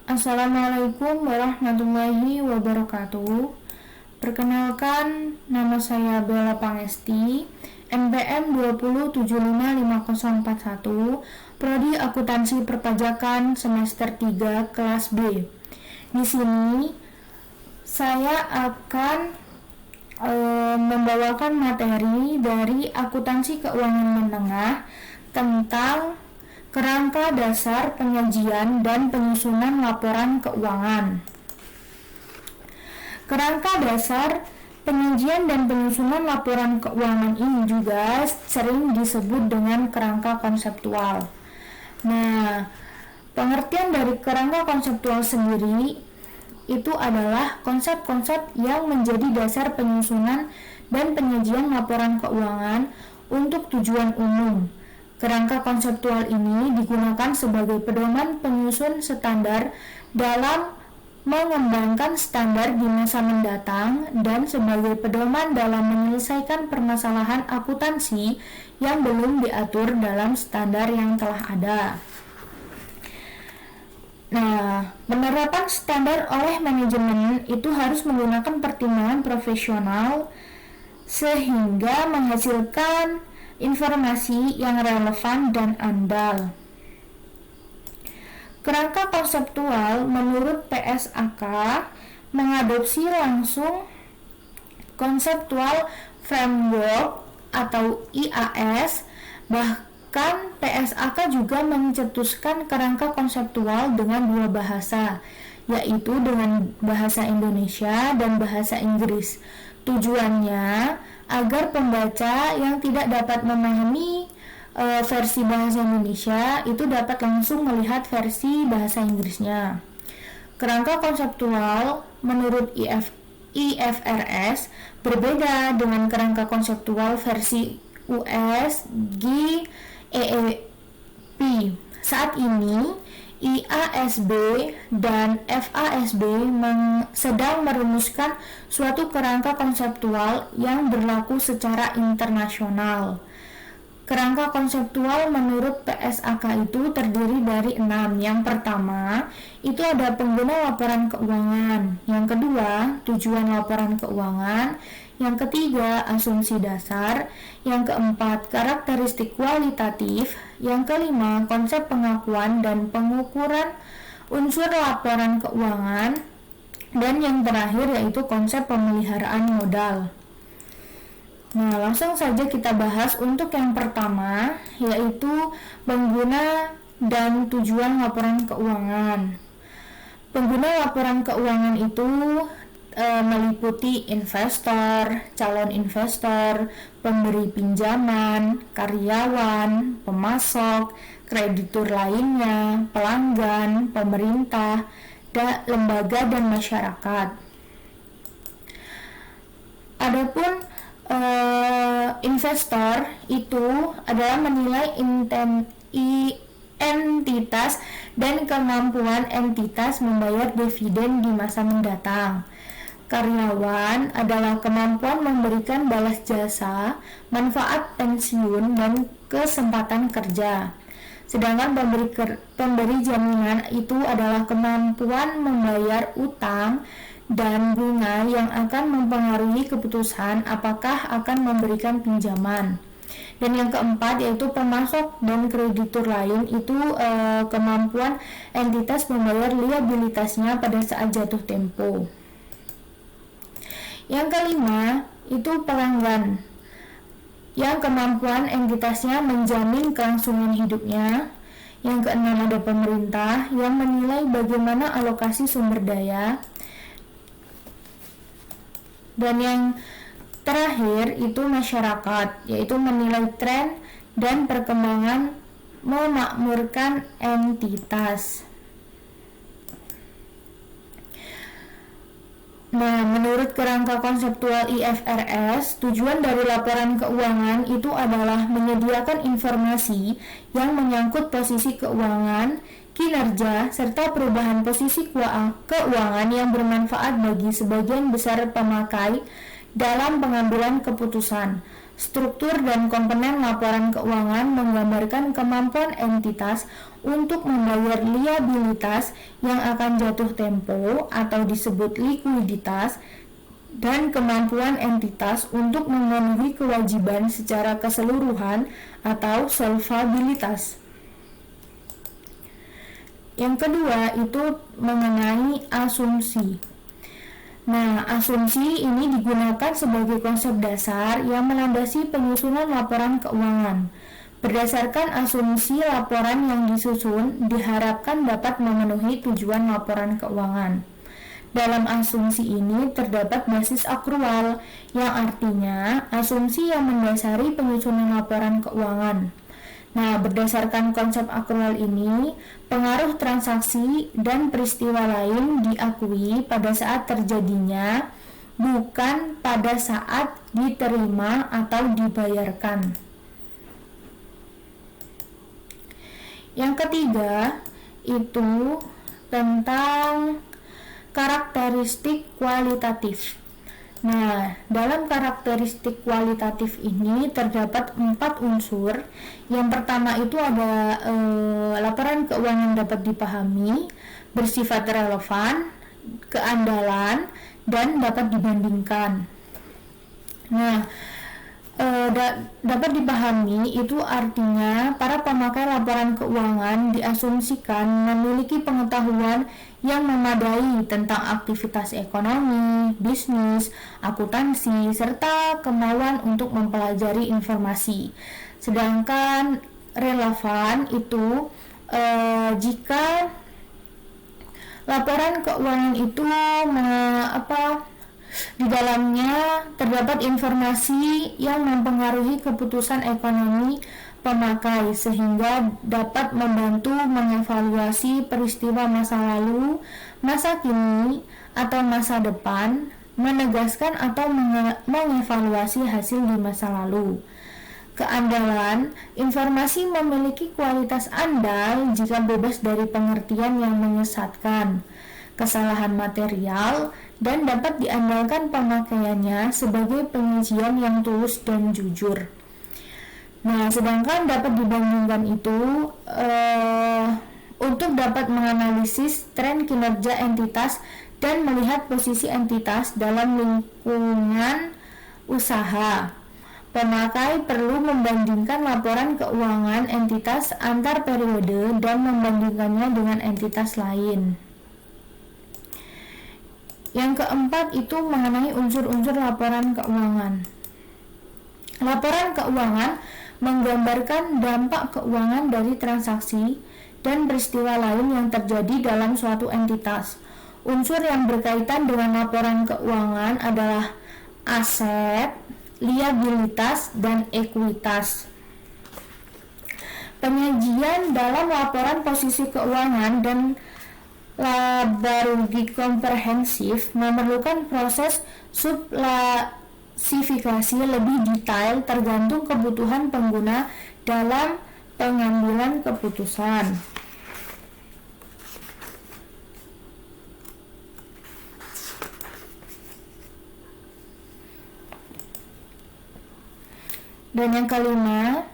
Assalamualaikum warahmatullahi wabarakatuh. Perkenalkan, nama saya Bella Pangesti, NPM 2075541, Prodi Akuntansi Perpajakan semester 3 kelas B. Di sini saya akan membawakan materi dari akuntansi keuangan menengah tentang kerangka dasar penyajian dan penyusunan laporan keuangan. Kerangka dasar penyajian dan penyusunan laporan keuangan ini juga sering disebut dengan kerangka konseptual. Nah, pengertian dari kerangka konseptual sendiri itu adalah konsep-konsep yang menjadi dasar penyusunan dan penyajian laporan keuangan untuk tujuan umum. Kerangka konseptual ini digunakan sebagai pedoman penyusun standar dalam mengembangkan standar di masa mendatang dan sebagai pedoman dalam menyelesaikan permasalahan akuntansi yang belum diatur dalam standar yang telah ada. Nah, penerapan standar oleh manajemen itu harus menggunakan pertimbangan profesional sehingga menghasilkan informasi yang relevan dan andal. Kerangka konseptual menurut PSAK mengadopsi langsung Conceptual Framework atau IAS. Bahkan PSAK juga mencetuskan kerangka konseptual dengan dua bahasa, yaitu dengan bahasa Indonesia dan bahasa Inggris. Tujuannya agar pembaca yang tidak dapat memahami versi bahasa Indonesia itu dapat langsung melihat versi bahasa Inggrisnya. Kerangka konseptual menurut IFRS berbeda dengan kerangka konseptual versi US GEEP. Saat ini IASB dan FASB sedang merumuskan suatu kerangka konseptual yang berlaku secara internasional. Kerangka konseptual menurut PSAK itu terdiri dari 6. Yang pertama, itu ada pengguna laporan keuangan. Yang kedua, tujuan laporan keuangan. Yang ketiga, asumsi dasar. Yang keempat, karakteristik kualitatif. Yang kelima, konsep pengakuan dan pengukuran unsur laporan keuangan. Dan yang terakhir yaitu konsep pemeliharaan modal. Nah, langsung saja kita bahas untuk yang pertama, yaitu pengguna dan tujuan laporan keuangan. Pengguna laporan keuangan itu meliputi investor, calon investor, pemberi pinjaman, karyawan, pemasok, kreditur lainnya, pelanggan, pemerintah, lembaga dan masyarakat. Adapun investor itu adalah menilai entitas dan kemampuan entitas membayar dividen di masa mendatang. Karyawan adalah kemampuan memberikan balas jasa, manfaat pensiun, dan kesempatan kerja. Sedangkan pemberi jaminan itu adalah kemampuan membayar utang dan bunga yang akan mempengaruhi keputusan apakah akan memberikan pinjaman. Dan yang keempat yaitu pemasok dan kreditur lain itu kemampuan entitas membayar liabilitasnya pada saat jatuh tempo. Yang kelima itu pelanggan, yang kemampuan entitasnya menjamin kelangsungan hidupnya. Yang keenam ada pemerintah yang menilai bagaimana alokasi sumber daya. Dan yang terakhir itu masyarakat, yaitu menilai tren dan perkembangan memakmurkan entitas. Nah, menurut kerangka konseptual IFRS, tujuan dari laporan keuangan itu adalah menyediakan informasi yang menyangkut posisi keuangan, kinerja, serta perubahan posisi keuangan yang bermanfaat bagi sebagian besar pemakai dalam pengambilan keputusan. Struktur dan komponen laporan keuangan menggambarkan kemampuan entitas untuk membayar liabilitas yang akan jatuh tempo atau disebut likuiditas, dan kemampuan entitas untuk memenuhi kewajiban secara keseluruhan atau solvabilitas. Yang kedua itu mengenai asumsi. Nah, asumsi ini digunakan sebagai konsep dasar yang melandasi penyusunan laporan keuangan. Berdasarkan asumsi, laporan yang disusun diharapkan dapat memenuhi tujuan laporan keuangan. Dalam asumsi ini terdapat basis akrual, yang artinya asumsi yang mendasari penyusunan laporan keuangan. Nah, berdasarkan konsep akrual ini, pengaruh transaksi dan peristiwa lain diakui pada saat terjadinya, bukan pada saat diterima atau dibayarkan. Yang ketiga, itu tentang karakteristik kualitatif. Nah, dalam karakteristik kualitatif ini terdapat 4 unsur. Yang pertama itu ada laporan keuangan dapat dipahami, bersifat relevan, keandalan, dan dapat dibandingkan. Nah, dapat dipahami itu artinya para pemakai laporan keuangan diasumsikan memiliki pengetahuan yang memadai tentang aktivitas ekonomi, bisnis, akuntansi, serta kemauan untuk mempelajari informasi. Sedangkan relevan itu jika laporan keuangan itu di dalamnya terdapat informasi yang mempengaruhi keputusan ekonomi pemakai sehingga dapat membantu mengevaluasi peristiwa masa lalu, masa kini, atau masa depan, menegaskan atau mengevaluasi hasil di masa lalu. Keandalan, informasi memiliki kualitas andal jika bebas dari pengertian yang menyesatkan, kesalahan material, dan dapat diandalkan pemakaiannya sebagai penyajian yang tulus dan jujur. Nah, sedangkan dapat dibandingkan itu untuk dapat menganalisis tren kinerja entitas dan melihat posisi entitas dalam lingkungan usaha. Pemakai perlu membandingkan laporan keuangan entitas antar periode dan membandingkannya dengan entitas lain. Yang keempat itu mengenai unsur-unsur laporan keuangan. Laporan keuangan menggambarkan dampak keuangan dari transaksi dan peristiwa lain yang terjadi dalam suatu entitas. Unsur yang berkaitan dengan laporan keuangan adalah aset, liabilitas, dan ekuitas. Penyajian dalam laporan posisi keuangan dan laba rugi komprehensif memerlukan proses subklasifikasi lebih detail tergantung kebutuhan pengguna dalam pengambilan keputusan. Dan yang kelima,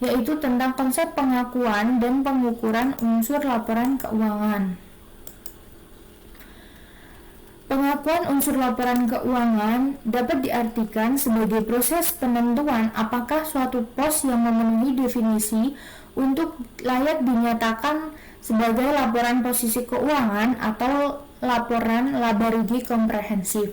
yaitu tentang konsep pengakuan dan pengukuran unsur laporan keuangan. Pengakuan unsur laporan keuangan dapat diartikan sebagai proses penentuan apakah suatu pos yang memenuhi definisi untuk layak dinyatakan sebagai laporan posisi keuangan atau laporan laba rugi komprehensif.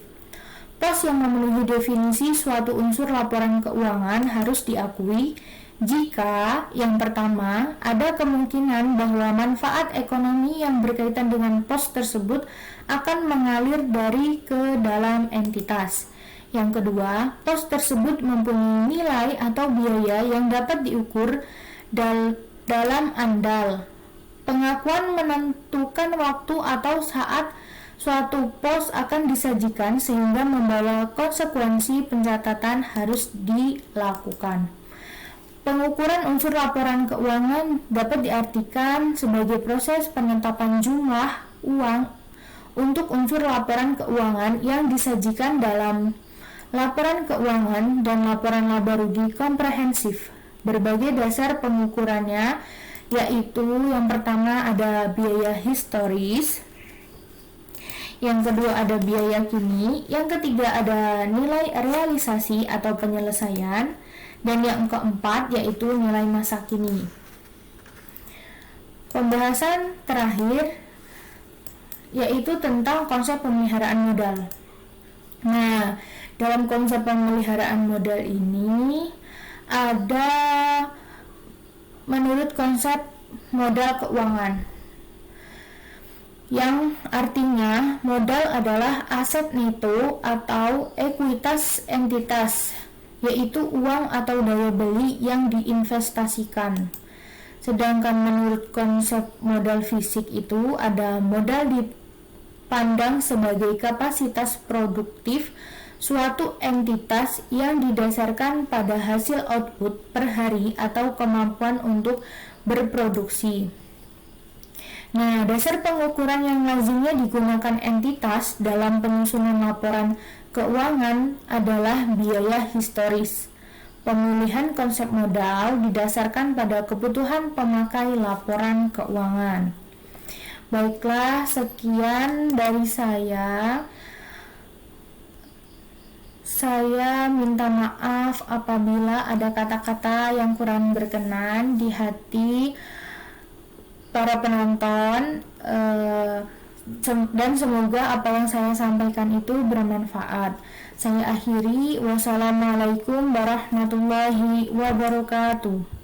Pos yang memenuhi definisi suatu unsur laporan keuangan harus diakui jika yang pertama ada kemungkinan bahwa manfaat ekonomi yang berkaitan dengan pos tersebut akan mengalir dari ke dalam entitas. Yang kedua, pos tersebut mempunyai nilai atau biaya yang dapat diukur dalam andal. Pengakuan menentukan waktu atau saat suatu pos akan disajikan sehingga membawa konsekuensi pencatatan harus dilakukan. Pengukuran unsur laporan keuangan dapat diartikan sebagai proses penetapan jumlah uang untuk unsur laporan keuangan yang disajikan dalam laporan keuangan dan laporan laba rugi komprehensif. Berbagai dasar pengukurannya yaitu yang pertama ada biaya historis, yang kedua ada biaya kini, yang ketiga ada nilai realisasi atau penyelesaian, dan yang keempat yaitu nilai masa kini. Pembahasan terakhir yaitu tentang konsep pemeliharaan modal. Nah, dalam konsep pemeliharaan modal ini ada menurut konsep modal keuangan, yang artinya modal adalah aset neto atau ekuitas entitas, yaitu uang atau daya beli yang diinvestasikan. Sedangkan menurut konsep modal fisik itu ada modal dipandang sebagai kapasitas produktif suatu entitas yang didasarkan pada hasil output per hari atau kemampuan untuk berproduksi. Nah, dasar pengukuran yang lazimnya digunakan entitas dalam penyusunan laporan keuangan adalah biaya historis. Pemulihan konsep modal didasarkan pada kebutuhan pemakai laporan keuangan. Baiklah, sekian dari saya. Saya minta maaf apabila ada kata-kata yang kurang berkenan di hati para penonton, dan semoga apa yang saya sampaikan itu bermanfaat. Saya akhiri, wassalamualaikum warahmatullahi wabarakatuh.